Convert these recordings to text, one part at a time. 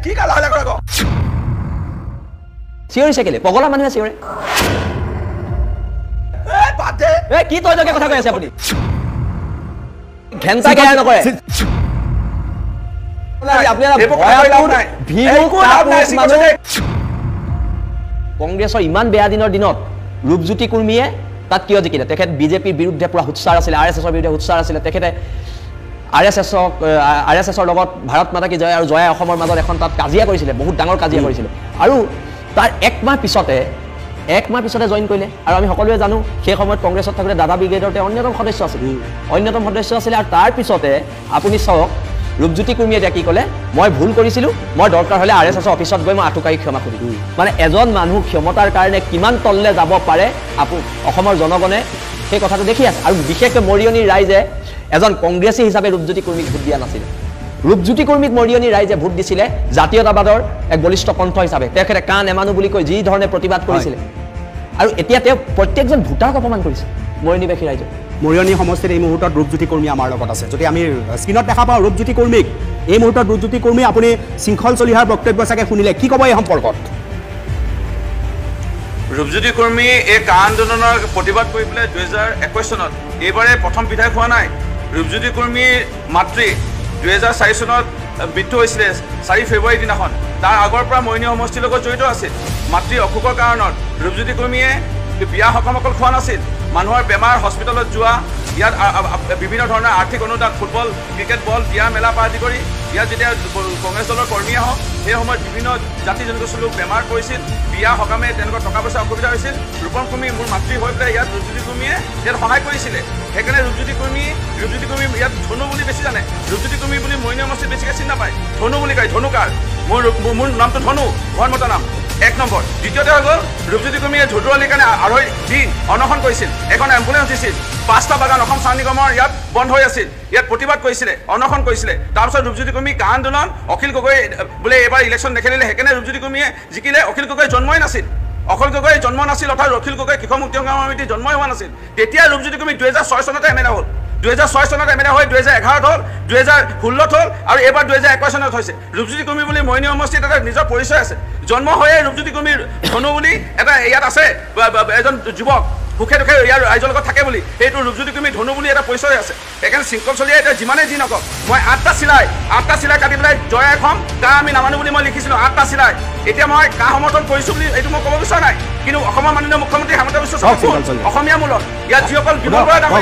কি কালা হলে কৰা চিঞৰিছে কেলে পগলা মানুহে চিঞৰে বাদে কি তই জকে কথা কৈ আছে আপুনি ঘেন্টা কেয়াৰ নকৰে কংগ্ৰেছৰ ইমান বেয়া দিনৰ দিনত ৰূপজ্যোতি কুৰ্মীয়ে তাত কিয় জিকিলে তেখেত বিজেপিৰ বিৰুদ্ধে পুৰা উৎসাহ আছিলে RSSৰ বিৰুদ্ধে উৎসাহ আছিলে তেখেতে RSSৰ লগত ভাৰত মাতা কি জয় আৰু জয় অসমৰ মাজত এখন তাত কাজিয়া কৰিছিলে বহুত ডাঙৰ কাজিয়া কৰিছিলে আৰু তাৰ এক মাহ পিছতে জইন কৰিলে আৰু আমি সকলোৱে জানো সেই সময়ত কংগ্ৰেছত থাকোঁতে দাদা ব্ৰিগেডৰ তেওঁ অন্যতম সদস্য আছিল আৰু তাৰ পিছতে আপুনি চাওক ৰূপজ্যোতি কুৰ্মীয়ে এতিয়া কি ক'লে মই ভুল কৰিছিলোঁ মই দৰকাৰ হ'লে RSSৰ অফিচত গৈ মই আঁঠুকাৰি ক্ষমা কৰিম মানে এজন মানুহ ক্ষমতাৰ কাৰণে কিমান তললৈ যাব পাৰে অসমৰ জনগণে সেই কথাটো দেখি আছে আৰু বিশেষকৈ মৰিয়নিৰ ৰাইজে এজন কংগ্ৰেছী হিচাপে ৰূপজ্যোতি কুৰ্মীক ভোট দিয়া নাছিল ৰূপজ্যোতি কুৰ্মীক মৰিয়নিৰ ৰাইজে ভোট দিছিলে জাতীয়তাবাদৰ এক বলিষ্ঠ কণ্ঠ হিচাপে তেখেতে কাণ এমানো বুলি কৈ যি ধৰণে প্ৰতিবাদ কৰিছিলে আৰু এতিয়া তেওঁ প্ৰত্যেকজন ভোটাৰক অপমান কৰিছে মৰিয়নিবাসী ৰাইজক মৰিয়নি সমষ্টিত এই মুহূৰ্তত ৰূপজ্যোতি কুৰ্মী আমাৰ লগত আছে যদি আমি স্ক্ৰীনত দেখা পাওঁ ৰূপজ্যোতি কুৰ্মীক এই মুহূৰ্তত ৰূপজ্যোতি কুৰ্মী আপুনি শৃংখল চলিহাৰ বক্তব্য চাগে শুনিলে কি ক'ব এই সম্পৰ্কত ৰূপজ্যোতি কুৰ্মী এই কা আন্দোলনৰ প্ৰতিবাদ কৰি পেলাই 2021 চনত এইবাৰে প্ৰথম বিধায়ক হোৱা নাই ৰূপজ্যোতি কুৰ্মীৰ মাতৃ 2004 চনত মৃত্যু হৈছিলে 4 ফেব্ৰুৱাৰী দিনাখন তাৰ আগৰ পৰা মৰিয়নি সমষ্টিৰ লগত জড়িত আছিল মাতৃ অসুখৰ কাৰণত ৰূপজ্যোতি কুৰ্মীয়ে বিয়া সকাম অকল খোৱা নাছিল মানুহৰ বেমাৰ হস্পিটেলত যোৱা ইয়াত বিভিন্ন ধৰণৰ আৰ্থিক অনুদান ফুটবল ক্ৰিকেট বল বিয়া মেলা পৰা আদি কৰি ইয়াত যেতিয়া কংগ্ৰেছ দলৰ কৰ্মী আহক সেই সময়ত বিভিন্ন জাতি জনগোষ্ঠীৰ লোক বেমাৰ পৰিছিল বিয়া সকামে তেনেকুৱা টকা পইচা অসুবিধা হৈছিল ৰূপম কুৰ্মী মোৰ মাতৃ হৈ পেলাই ইয়াত ৰূপজ্যোতি কুৰ্মীয়ে ইয়াত সহায় কৰিছিলে সেইকাৰণে ৰূপজ্যোতি কুৰ্মী ইয়াত ধনু বুলি বেছি জানে ৰূপজ্যোতি কুৰ্মী বুলি মৰিয়নি সমষ্টিত বেছিকৈ চিনি নাপায় ধনু বুলি কয় ধনুকাৰ মোৰ নামটো ধনু ঘৰ মতা নাম এক নম্বৰ দ্বিতীয়তে হৈ গ'ল ৰূপজ্যোতি কুৰ্মীয়ে ধুদুৱালিৰ কাৰণে 2.5 দিন অনশন কৰিছিল এখন এম্বুলেঞ্চ দিছিল 5টা বাগান অসম চাহ নিগমৰ ইয়াত বন্ধ হৈ আছিল ইয়াত প্ৰতিবাদ কৰিছিলে অনশন কৰিছিলে তাৰপিছত ৰূপজ্যোতি কুৰ্মী কা আন্দোলন অখিল গগৈ বোলে এইবাৰ ইলেকশ্যন নেখেলিলে সেইকাৰণে ৰূপজ্যোতি কুৰ্মীয়ে জিকিলে অখিল গগৈ জন্মই নাছিল অৰ্থাৎ অখিল গগৈ কৃষক মুক্তি সংগ্ৰাম সমিতি জন্মই হোৱা নাছিল তেতিয়া ৰূপজ্যোতি কুৰ্মী 2006 চনতে এমএলএ হ'ল 2006 চনত এমএলএ হৈ 2011 হ'ল 2016 হ'ল আৰু এবাৰ 2021 চনত হৈছে ৰূপজ্যোতি কুৰ্মী বুলি মৰিয়নি সমষ্টিত এটা নিজৰ পৰিচয় আছে জন্ম হৈয়ে ৰূপজ্যোতি কুৰ্মীৰ ধনু বুলি এটা ইয়াত আছে এজন যুৱক সুখে দুখে ইয়াৰ ৰাইজৰ লগত থাকে বুলি এইটো ৰূপজ্যোতি কুৰ্মী ধনু বুলি এটা পৰিচয় আছে সেইকাৰণে শৃংখল চলিয়ে এতিয়া যিমানেই যি নকওক মই 8টা চিলাই কাটি পেলাই জয় এখন কা আমি নামানো বুলি মই লিখিছিলোঁ 8টা চিলাই এতিয়া মই কা সমৰ্থন কৰিছোঁ বুলি এইটো মই ক'ব বিচৰা নাই কিন্তু অসমৰ মাননীয় মুখ্যমন্ত্ৰী হেমন্ত বিশ্ব শৰ্মা অসমীয়া মূলত ইয়াত যিসকল বিমল বৰা ডাঙৰীয়া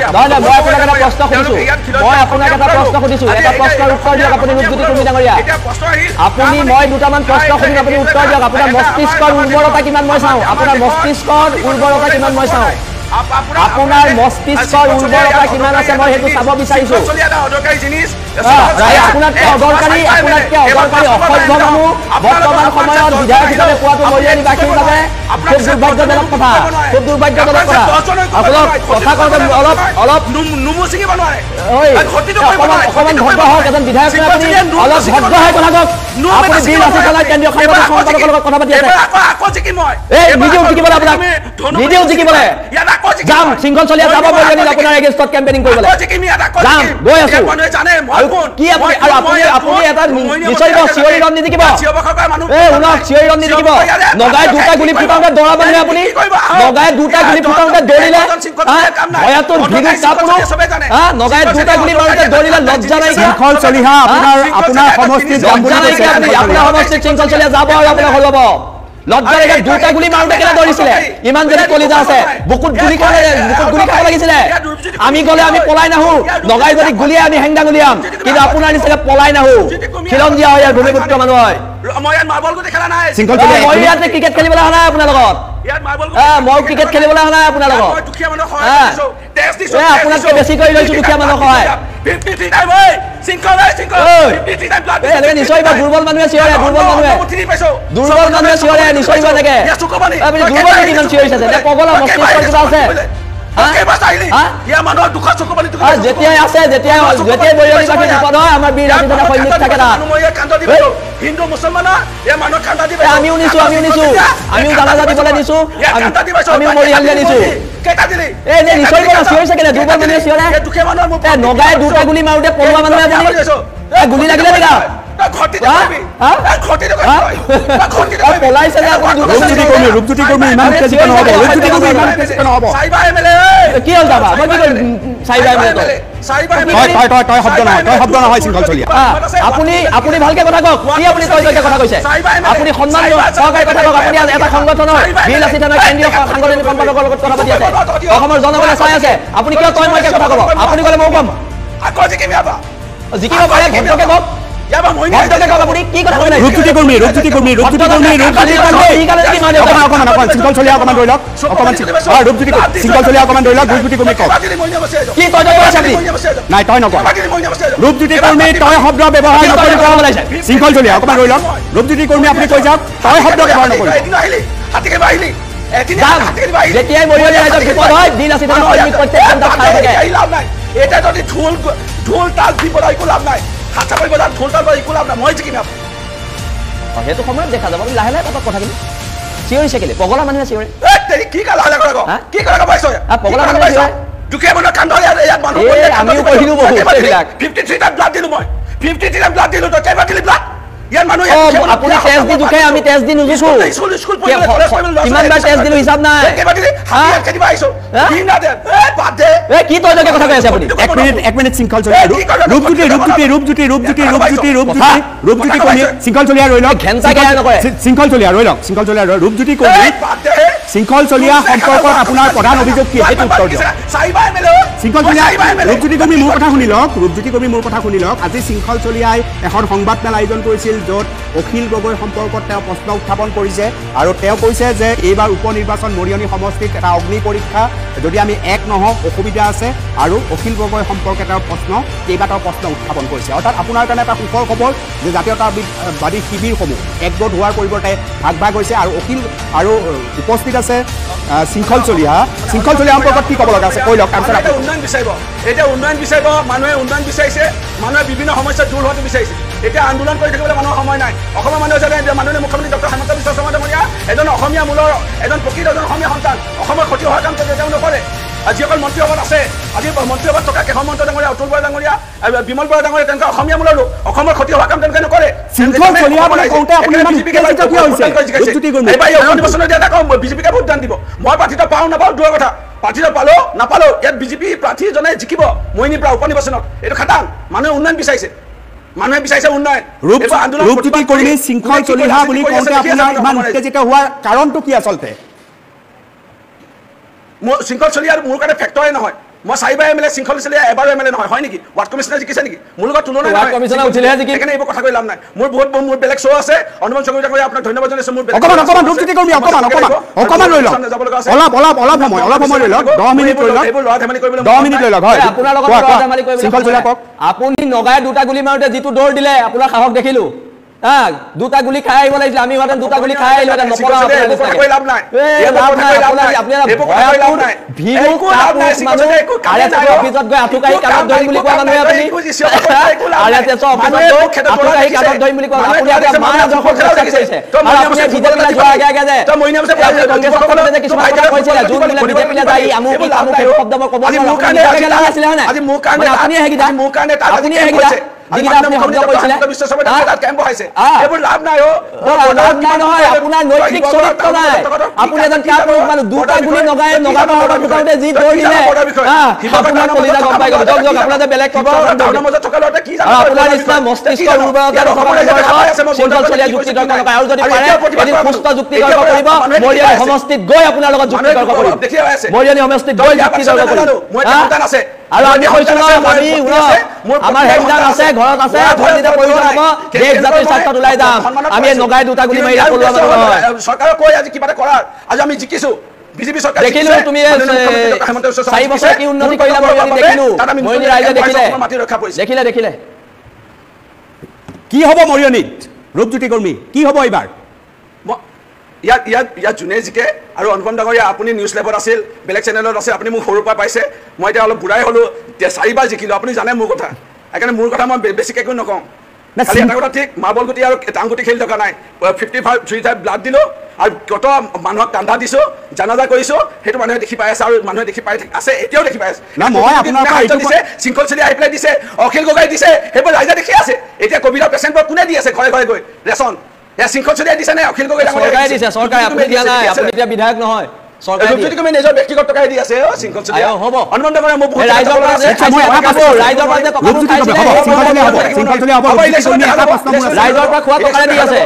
আপুনি মই দুটামান প্ৰশ্ন সুধিম আপুনি উত্তৰ দিয়ক আপোনাৰ মস্তিষ্কৰ উৰ্বৰতা কিমান মই চাওঁ আপোনাৰ মস্তিষ্কৰ উৰ্বৰতা কিমান মই চাওঁ আপোনাৰ মস্তিষ্কৰ উৰ্বৰতা কিমান আছে মই সেইটো চাব বিচাৰিছোঁ আপোনাতকৈ অদৰকাৰী অসভ্য মানুহ বৰ্তমান সময়ত বিধায়ক হিচাপে পোৱাটো মৰিয়নিবাসীৰ বাবে খুব দুৰ্ভাগ্যজনক কথা কথা কওঁতে অলপ অকণমান ভদ্ৰ হওক এজন বিধায়ক অলপ ভদ্ৰ হৈ কথা কওক আপুনি বীৰ লাচিত চলাই কেন্দ্ৰীয় সাংবাদিক সম্পাদকৰ লগত কথা পাতি আছে নিজেও জিকিবলৈ আপোনাক নিজেও জিকিবলৈ যাম শৃংখল চলিয়া যাব মৰিয়নিত আপোনাৰ এগেইনষ্টত কেম্পেইনিং কৰিবলৈ যাম গৈ আছো কি আপুনি এটা নিশ্চয় চিঞৰি ৰণ নিজিকিব শুনক চিঞৰি ৰণ নিজিকিব নগাই দুটা গুলি ফুটাওঁতে দৌৰা মানুহে আপুনি নগাই দুটা গুলি ফুটাওঁতে দৌৰিলে ভয়াতো ভিডিঅ' চাপনো নগাই দুটা গুলি মাৰোঁতে দৌৰিলে লজ্জা নাই শৃংখল চলিহা আপোনাৰ সমষ্টিত আপোনাৰ সমষ্টিত শৃংখল চলিয়া যাব আৰু আপোনাৰ হৈ ল'ব লজ্জা লাগে দুটা গুলি মাৰোঁতে কেনে দৌৰিছিলে ইমান যদি কলিজা আছে বুকুত গুলি খাব লাগিছিলে আমি গ'লে আমি পলাই নাহো নগাই যদি গুলিয়াই আমি হেংদাং উলিয়াম কিন্তু আপোনাৰ নিচিনা পলাই নাহো খিলঞ্জীয়া হয় ইয়াৰ ভূমিপুত্ৰ মানুহ হয় মই ইয়াতে ক্ৰিকেট খেলিবলৈ অহা নাই আপোনাৰ লগত মই ক্ৰিকেট খেলিবলৈ অহা নাই আপোনাৰ লগত আপোনাতকৈ বেছি কৰি লৈছোঁ দুখীয়া মানুহক সহায় নিশ্চয় দুৰ্বল মানুহে চিঞৰে দুৰ্বল মানুহে চিঞৰে নিশ্চয় এনেকে আপুনি দুৰ্বল কিমান চিঞৰিছে পগলা মস্তিষ্কৰ কিবা আছে যেতিয়াই আছে যেতিয়াই মৰিয়নিবাসী বিপদ হয় আমাৰ বীৰ ৰাজীৱ সৈনিক থাকে তাত হিন্দু মুছলমানৰ আমিও নিছো আমিও জানাজা দিবলৈ নিছো আমিও মৰিয়ালে নিছো নিশ্চয় চিঞৰিছে কেনে দুৰ্বল মানুহে চিঞৰে নগাই দুটা গুলি মাৰোঁতে পলোৱা মানুহে আপুনি গুলি লাগিলে নেকি পলাইছে যে আপুনি ৰূপজ্যোতি কৰ্মী ইমান উত্তেজিত নহ'ব ৰূপজ্যোতি কৰ্মী ইমান উত্তেজিত নহ'ব কি হ'ল যাবা মই কি কৰিম চাইবা তই শব্দ নহয় শৃংখল চলিয়া আপুনি ভালকে কথা কওক কি আপুনি তই কথা কৈছে আপুনি সন্মান সহকাৰে কথা কওক আপুনি এটা সংগঠনৰ বিল আছে থানা কেন্দ্ৰীয় সাংগঠনিক সম্পাদকৰ লগত কথা পাতি আছে অসমৰ জনগণে চাই আছে আপুনি কিয় তই মই কথা ক'ব আপুনি ক'লে মই ক'ম জিকিব পাৰে ভদ্ৰকে কওক ৰূপজ্যোতি কৰ্মী শৃংখল চলিয়া অকণমান ধৰি লওক ৰূপজ্যোতি শৃংখল চলিয়া অকণমান ধৰি লওক ৰূপজ্যোতি কৰ্মী কওক কি তই কৈছে নাই তই নকওঁ ৰূপজ্যোতি কৰ্মী তই শব্দ ব্যৱহাৰ নকৰিব শৃংখল চলিয়া অকণমান ধৰি লওক ৰূপজ্যোতি কৰ্মী আপুনি কৈ যাওক তই শব্দ ব্যৱহাৰ নকৰিব যেতিয়াই মৰিয়নি ৰাইজৰ বিপদ হয় দিন আছে প্ৰত্যেকজন খাই থাকে এটা যদি ঢোল তাল বিপদ একো লাভ নাই হাতাপাই বজাত ঢোল তাল একো লাভ নাই মই জিকিম সেইটো সময়ত দেখা যাব লাহে লাহে কথা কথাখিনি চিঞৰিছে কেলে পগলা মানুহে চিঞৰে কি কা লাহে লাহে কি কৰা পাইছ পগলা মানুহে চিঞৰে দুখীয়া মানুহৰ কান্দৰ ইয়াত মানুহ আমিও কৈছিলো বহুত এইবিলাক 53 টাইম ব্লাড দিলো মই 53 টাইম ব্লাড দিলো তই কেইবাৰ দিলি ব্লাড ইয়াৰ মানুহ আপুনি তেজ দি দুখে আমি তেজ দি নুজুছো কিমানবাৰ তেজ দিলো হিচাপ নাই কি তই কথা কৈ আছে আপুনি এক মিনিট শৃংখল চলিয়া ৰূপজ্যোতি কৰ্মী শৃংখল চলিয়া ৰৈ লওক শৃংখল চলিয়া ৰৈ লওক ৰূপজ্যোতি কৰ্মী শৃংখল চলিয়া সম্পৰ্কত আপোনাৰ প্ৰধান অভিযোগ কি সেইটো উত্তৰ দিয়ক শৃংখল চলিয়া ৰূপজ্যোতি কৰ্মী মোৰ কথা শুনি লওক আজি শৃংখল চলিয়াই এখন সংবাদমেল আয়োজন কৰিছিল য'ত অখিল গগৈ সম্পৰ্কত তেওঁ প্ৰশ্ন উত্থাপন কৰিছে আৰু তেওঁ কৈছে যে এইবাৰ উপ নিৰ্বাচন মৰিয়নি সমষ্টিত এটা অগ্নি পৰীক্ষা যদি আমি এক নহওঁ অসুবিধা আছে আৰু অখিল গগৈ সম্পৰ্কে তেওঁৰ কেইবাটাও প্ৰশ্ন উত্থাপন কৰিছে অৰ্থাৎ আপোনাৰ কাৰণে এটা সুখৰ খবৰ যে জাতীয়তাবাদী শিবিৰসমূহ একগোট হোৱাৰ পৰিৱৰ্তে ভাগ হৈছে আৰু অখিল আৰু উপস্থিত আছে শৃংখল চলিয়া সম্পৰ্কত কি ক'ব লগা আছে কৈ লওক তাৰপিছত এতিয়া উন্নয়ন বিচাৰিব মানুহে উন্নয়ন বিচাৰিছে মানুহে বিভিন্ন সমস্যা দূৰ হোৱাটো বিচাৰিছে এতিয়া আন্দোলন কৰি থাকিবলৈ মানুহৰ সময় নাই অসমৰ মানুহে জানে মাননীয় মুখ্যমন্ত্ৰী ডক্টৰ হিমন্ত বিশ্ব শৰ্মা ডাঙৰীয়া এজন অসমীয়া মূলৰ প্ৰকৃত অসমীয়া সন্তান অসমৰ ক্ষতি হোৱা কাম তেওঁ নকৰে যিসকল মন্ত্ৰীসভাত আছে আজি মন্ত্ৰীসভাত থকা কেশৱ মহন্ত ডাঙৰীয়া অতুল বৰা ডাঙৰীয়া বিমল বৰা ডাঙৰীয়া তেওঁলোকে অসমীয়া মূলৰ লোক অসমৰ ক্ষতি হোৱা কাম তেওঁলোকে নকৰে বিজেপিকে ভোটদান দিব মই প্ৰাৰ্থীটো পাওঁ নাপাওঁ দূৰৰ কথা প্ৰাৰ্থীটো নাপালো ইয়াত বিজেপি প্ৰাৰ্থীজনে জিকিব মৰিয়নিৰ পৰা উপ নিৰ্বাচনত এইটো খাটাং মানুহে উন্নয়ন বিচাৰিছে উন্নয়ন ৰূপজ্যোতি কৰ্মী শৃংখল চলিহা বুলি কওঁতে আপোনাৰ ইমান উত্তেজিত হোৱাৰ কাৰণটো কি আচলতে শৃংখল চলিয়াৰ মোৰ কাৰণে ফেক্টৰে নহয় মই 4 এমএলএ শৃংখল চলিয়া এবাৰ এমএলএ নহয় হয় নেকি ৱাৰ্ড কমিছনাৰ জিকিছে নেকি মোৰ লগত তুলনা ৱাৰ্ড কমিছনাৰ উঠিলেহে জিকি সেইকাৰণে এইবোৰ কথা কৈ লাভ নাই মোৰ বেলেগ শ্ব' আছে অনুমান চক্ৰৱৰ্তী কৰি আপোনাক ধন্যবাদ জনাইছো মোৰ অকমান ৰূপজ্যোতি কৰ্মী অকমান লৈ লওক অলপ সময় লৈ লওক 10 মিনিট লৈ লওক এইবোৰ ল'ৰা ধেমালি কৰিবলৈ 10 মিনিট লৈ লওক হয় আপোনাৰ লগত ল'ৰা ধেমালি কৰিবলৈ শৃংখল চলিয়া কওক আপুনি নগাই দুটা গুলি মাৰোতে যিটো দৌৰ দিলে আপোনাৰ সাহস দেখিলো দুটা গুলি খাই আহিব লাগিছিল আমি হোৱাতেন দুটা গুলি খাই আহিলো আপোনাৰ নৈতিক চৰিত্ৰ নাই আপুনি এজন দুটা গুলি নগাই যি দৌৰ দিলে আপোনাৰ কলিজা গম পাই গ'ল আপোনাৰ যে বেলেগ আপোনাৰ নিচিনা মস্তিষ্ক শৃংখল চলিয়া যুক্তি তৰ্ক নকৰে আৰু যদি পাৰে এদিন সুস্থ যুক্তি তৰ্ক কৰিব মৰিয়নি সমষ্টিত গৈ আপোনাৰ লগত যুক্তি তৰ্ক কৰিব মৰিয়নি সমষ্টিত গৈ যুক্তি তৰ্ক কৰিব আৰু আমি কৈছো আমি আমাৰ হেংদান আছে ঘৰত আছে প্ৰয়োজন হ'ব দেশ জাতিৰ স্বাৰ্থত ওলাই যাম আমি নগাই দুটা গুলি মাৰি চৰকাৰে কৈ আজি কিবা এটা কৰাৰ আজি আমি জিকিছো বিজেপি চৰকাৰ দেখিলো তুমি 4 বছৰ কি উন্নতি কৰিলা মৰিয়নি দেখিলো মৰিয়নি ৰাইজে দেখিলে কি হ'ব মৰিয়নিত ৰূপজ্যোতি কৰ্মী কি হ'ব এইবাৰ ইয়াত যোনে জিকে আৰু অনুপম ডাঙৰীয়া আপুনি নিউজ লাইভত আছিল বেলেগ চেনেলত আছে আপুনি মোক সৰুৰ পৰা পাইছে মই এতিয়া অলপ বুঢ়াই হ'লো 4 বাৰ জিকিলো আপুনি জানে মোৰ কথা সেইকাৰণে মোৰ কথা মই বেছিকৈ একো নকওঁ খালি এটা কথা ঠিক মাৰ্বল গুটি আৰু টাংগুটি খেলি থকা নাই 55 ব্লাড দিলো আৰু কত মানুহক কান্ধা দিছো জানাজা কৰিছো সেইটো মানুহে দেখি পাই আছে আৰু মানুহে দেখি পাই আছে এতিয়াও দেখি পাই আছে না মই আপোনাৰ দিছে শৃংখল চলি আহি পেলাই দিছে অখিল গগৈ দিছে সেইবোৰ ৰাইজে দেখি আছে এতিয়া কোভিডৰ পেচেণ্টবোৰ কোনে দি আছে ঘৰে ঘৰে গৈ ৰেচন এয়া শৃংখল চলি দিছে নে অখিল গগৈ চৰকাৰে দিছে চৰকাৰে আপুনি দিয়া নাই আপুনি এতিয়া বিধায়ক নহয় চৰকাৰে যদি তুমি নিজৰ ব্যক্তিগত টকাই দি আছে শৃংখল চলি হ'ব অনুমান কৰে মই বহুত ৰাইজৰ পৰা ৰাইজৰ পৰা যে কথা ৰাইজৰ পৰা খোৱা টকাৰে দি আছে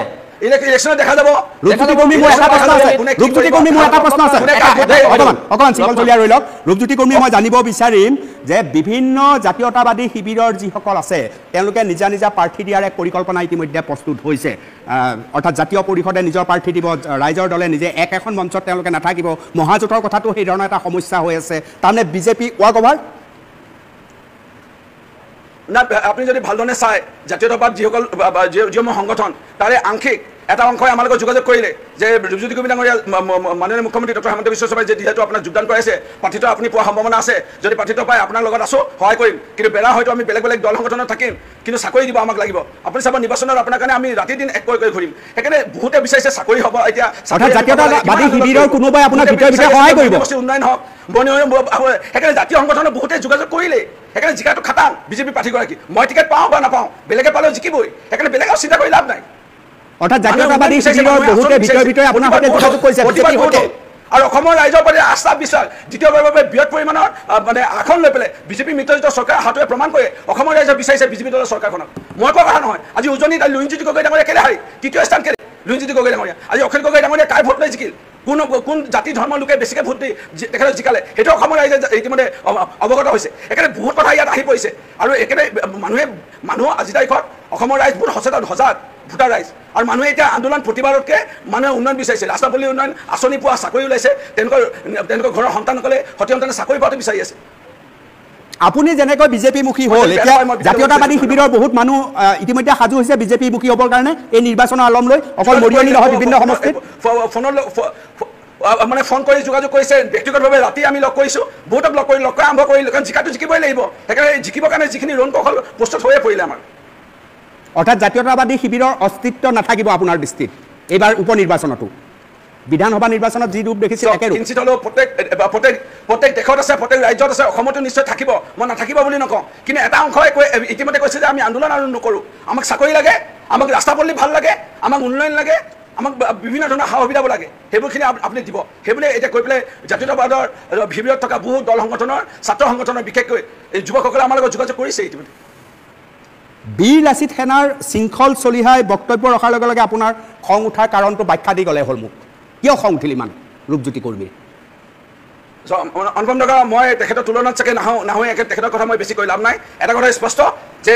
ইলেকশ্যনত দেখা যাব ৰূপজ্যোতি কৰ্মী মোৰ এটা প্ৰশ্ন আছে ৰূপজ্যোতি কৰ্মী মোৰ এটা প্ৰশ্ন আছে অকমান শৃংখল চলিয়া ৰৈ লওক ৰূপজ্যোতি কৰ্মী মই জানিব বিচাৰিম যে বিভিন্ন জাতীয়তাবাদী শিবিৰৰ যিসকল আছে তেওঁলোকে নিজা নিজা প্ৰাৰ্থী দিয়াৰ এক পৰিকল্পনা ইতিমধ্যে প্ৰস্তুত হৈছে অৰ্থাৎ জাতীয় পৰিষদে নিজৰ প্ৰাৰ্থী দিব ৰাইজৰ দলে নিজে এখন মঞ্চত তেওঁলোকে নাথাকিব মহাজোঁটৰ কথাটো সেই ধৰণৰ এটা সমস্যা হৈ আছে তাৰমানে বিজেপি ৱাক অভাৰ না আপুনি যদি ভালধৰণে চাই জাতীয়তাবাদ যিসকল যিসমূহ সংগঠন তাৰে আংশিক এটা অংশই আমাৰ লগত যোগাযোগ কৰিলে যে ৰূপজ্যোতি কৰ্মী ডাঙৰীয়া মাননীয় মুখ্যমন্ত্ৰী ডক্টৰ হেমন্ত বিশ্ব শৰ্মাই যে যিহেতু আপোনাক যোগদান কৰাইছে প্ৰাৰ্থিত্ব আপুনি পোৱাৰ সম্ভাৱনা আছে যদি প্ৰাৰ্থিত্ব পায় আপোনাৰ লগত আছো সহায় কৰিম কিন্তু বেলা হয়তো আমি বেলেগ বেলেগ দল সংগঠনত থাকিম কিন্তু চাকৰি দিব আমাক লাগিব আপুনি চাব নিৰ্বাচনত আপোনাৰ কাৰণে আমি ৰাতি দিন এক কৰি ঘূৰিম সেইকাৰণে বহুতে বিচাৰিছে চাকৰি হ'ব এতিয়া জাতীয়তাবাদী শিবিৰৰ কোনোবাই আপোনাক ভিতৰে সহায় কৰিব উন্নয়ন হওক সেইকাৰণে জাতীয় সংগঠনৰ বহুতে যোগাযোগ কৰিলে সেইকাৰণে জিকাটো খাটাং বিজেপি প্ৰাৰ্থীগৰাকী মই টিকেট পাওঁ বা নাপাওঁ বেলেগে পালেও জিকিবই সেইকাৰণে বেলেগেও চিন্তা কৰি লাভ নাই অৰ্থাৎ জাতীয়তাবাদী শিবিৰৰ বহুতে ভিতৰে আপোনাৰ সৈতে যোগাযোগ কৰিছে আৰু অসমৰ ৰাইজৰ প্ৰতি আস্থা বিশ্বাস দ্বিতীয়বাৰৰ বাবে বৃহৎ পৰিমাণৰ মানে আসন লৈ পেলাই বিজেপি মিত্ৰজোঁটৰ চৰকাৰে হাতৰে প্ৰমাণ কৰে অসমৰ ৰাইজে বিচাৰিছে বিজেপি দলৰ চৰকাৰখনক মই কোৱা কথা নহয় আজি উজনিত লুৰিণজ্যোতি গগৈ ডাঙৰীয়া কেলে হাৰি তৃতীয় স্থান কেলে লুৰিণজ্যোতি গগৈ ডাঙৰীয়া আজি অখিল গগৈ ডাঙৰীয়া কাৰ ভোট লৈ জিকিল কোন জাতি ধৰ্মৰ লোকে বেছিকৈ ভোট দি তেখেতক জিকালে সেইটো অসমৰ ৰাইজে ইতিমধ্যে অৱগত হৈছে একেবাৰে বহুত কথা ইয়াত আহি পৰিছে আৰু একেবাৰে মানুহ আজি তাৰিখত অসমৰ ৰাইজ বহুত সচেতন সজাগ ভোটাৰ ৰাইজ আৰু মানুহে এতিয়া আন্দোলন প্ৰতিবাদতকৈ মানুহে উন্নয়ন বিচাৰিছে ৰাস্তাপল্লী উন্নয়ন আঁচনি পোৱা চাকৰি ওলাইছে তেওঁলোকৰ ঘৰৰ সন্তানসকলে সতি সন্তানে চাকৰি পোৱাটো বিচাৰি আছে আপুনি যেনেকৈ বিজেপিমুখী হ'ল এতিয়া জাতীয়তাবাদী শিবিৰৰ বহুত মানুহ ইতিমধ্যে সাজু হৈছে বিজেপিমুখী হ'বৰ কাৰণে এই নিৰ্বাচনৰ আলম লৈ অকল মৰিয়নি নহয় বিভিন্ন সমষ্টিত মানে ফোন কৰি যোগাযোগ কৰিছে ব্যক্তিগতভাৱে ৰাতি আমি লগ কৰিছোঁ বহুতক লগ কৰি আৰম্ভ কৰিলোঁ কাৰণ জিকাটো জিকিবই লাগিব সেইকাৰণে জিকিবৰ কাৰণে যিখিনি ৰোণ কৌশল প্ৰস্তুত হৈয়ে পৰিলে আমাৰ অৰ্থাৎ জাতীয়তাবাদী শিবিৰৰ অস্তিত্ব নাথাকিব আপোনাৰ দৃষ্টিত এইবাৰ উপ নিৰ্বাচনতো বিধানসভা নিৰ্বাচনত যি ৰূপ দেখিছিল কিঞ্চিত হ'লেও প্ৰত্যেক দেশত আছে প্ৰত্যেক ৰাজ্যত আছে অসমতো নিশ্চয় থাকিব মই নাথাকিব বুলি নকওঁ কিন্তু এটা অংশই ইতিমধ্যে কৈছে যে আমি আন্দোলন আৰু নকৰোঁ আমাক চাকৰি লাগে আমাক ৰাস্তা পদূলি ভাল লাগে আমাক উন্নয়ন লাগে আমাক বিভিন্ন ধৰণৰ সা সুবিধাবোৰ লাগে সেইবোৰখিনি আপুনি দিব সেইবুলি এতিয়া কৈ পেলাই জাতীয়তাবাদৰ শিবিৰত থকা বহু দল সংগঠনৰ ছাত্ৰ সংগঠনৰ বিশেষকৈ এই যুৱকসকলে আমাৰ লগত যোগাযোগ কৰিছে ইতিমধ্যে বীৰ লাচিত সেনাৰ শৃংখল চলিহাই বক্তব্য ৰখাৰ লগে লগে আপোনাৰ খং উঠাৰ কাৰণটো ব্যাখ্যা দি গ'লে হ'ল মোক কিয় খং উঠিল ইমান ৰূপজ্যোতি কৰ্মীৰ অনুপম ডেকা মই তেখেতৰ তুলনাত চাগে নাহোঁ তেখেতৰ কথা মই বেছি কৈ লাভ নাই এটা কথা স্পষ্ট যে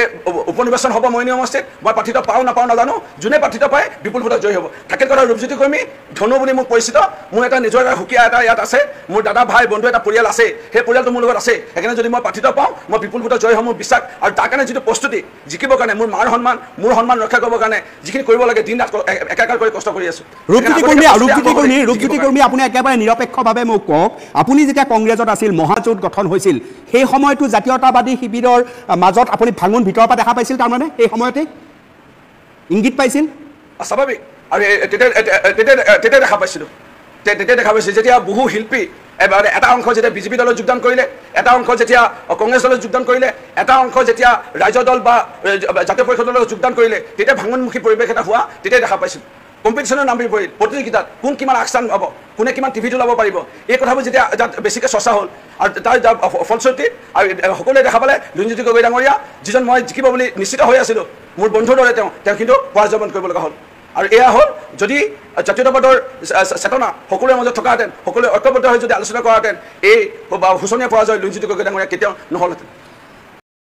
উপ নিৰ্বাচন হ'ব মৰিয়নি সমষ্টিত মই প্ৰাৰ্থিত্ব পাওঁ নাপাওঁ নাজানো যোনে প্ৰাৰ্থিত্ব পায় বিপুল ভোটত জয়ী হ'ব থাকিল কথা ৰূপজ্যোতি কৰ্মী ধনু বুলি মোক পৰিচিত মোৰ এটা নিজৰ এটা সুকীয়া এটা ইয়াত আছে মোৰ দাদা ভাই বন্ধু এটা পৰিয়াল আছে সেই পৰিয়ালটো মোৰ লগত আছে সেইকাৰণে যদি মই প্ৰাৰ্থিত্ব পাওঁ মই বিপুল ভোটত জয়ী হ'ম মোৰ বিশ্বাস আৰু তাৰ কাৰণে যিটো প্ৰস্তুতি জিকিবৰ কাৰণে মোৰ মাৰ সন্মান মোৰ সন্মান ৰক্ষা কৰিবৰ কাৰণে যিখিনি কৰিব লাগে দিন ৰাত একাকাৰ কৰি কষ্ট কৰি আছোঁ ৰূপজ্যোতি কৰ্মী আপুনি একেবাৰে নিৰপেক্ষভাৱে মোক কওক আপুনি যেতিয়া কংগ্ৰেছত আছিল মহাজোঁট গঠন হৈছিল সেই সময়তো জাতীয়তাবাদী শিবিৰৰ মাজত আপুনি ভাঙোন ভিতৰৰ পৰা দেখা পাইছিল তাৰমানে এই সময়তে ইংগিত পাইছিল স্বাভাৱিক আৰু তেতিয়া দেখা পাইছিলোঁ যেতিয়া বহু শিল্পী এটা অংশ যেতিয়া বিজেপি দলত যোগদান কৰিলে এটা অংশ যেতিয়া কংগ্ৰেছ দলত যোগদান কৰিলে এটা অংশ যেতিয়া ৰাজ্য দল বা জাতীয় পৰিষদৰ লগত যোগদান কৰিলে তেতিয়া ভাঙোনমুখী পৰিৱেশ এটা হোৱা তেতিয়াই দেখা পাইছিলোঁ কম্পিটিশ্যনৰ নামি পৰিল প্ৰতিযোগিতাত কোন কিমান আগস্থান পাব কোনে কিমান টিভিত ওলাব পাৰিব এই কথাবোৰ যেতিয়া বেছিকৈ চৰ্চা হ'ল আৰু তাৰ ফলশ্ৰুতিত আৰু সকলোৱে দেখা পালে লুৰিণজ্যোতি গগৈ ডাঙৰীয়া যিজন মই জিকিব বুলি নিশ্চিত হৈ আছিলোঁ মোৰ বন্ধুৰ দৰে তেওঁ কিন্তু পৰাজয় কৰিব লগা হ'ল আৰু এয়া হ'ল যদি জাতীয়তাবাদৰ চেতনা সকলোৰে মাজত থকাহেঁতেন সকলোৱে ঐক্যবদ্ধ হৈ যদি আলোচনা কৰাহেঁতেন এই শোচনীয় পৰাজয় লুৰিণজ্যোতি গগৈ ডাঙৰীয়া কেতিয়াও নহ'লহেঁতেন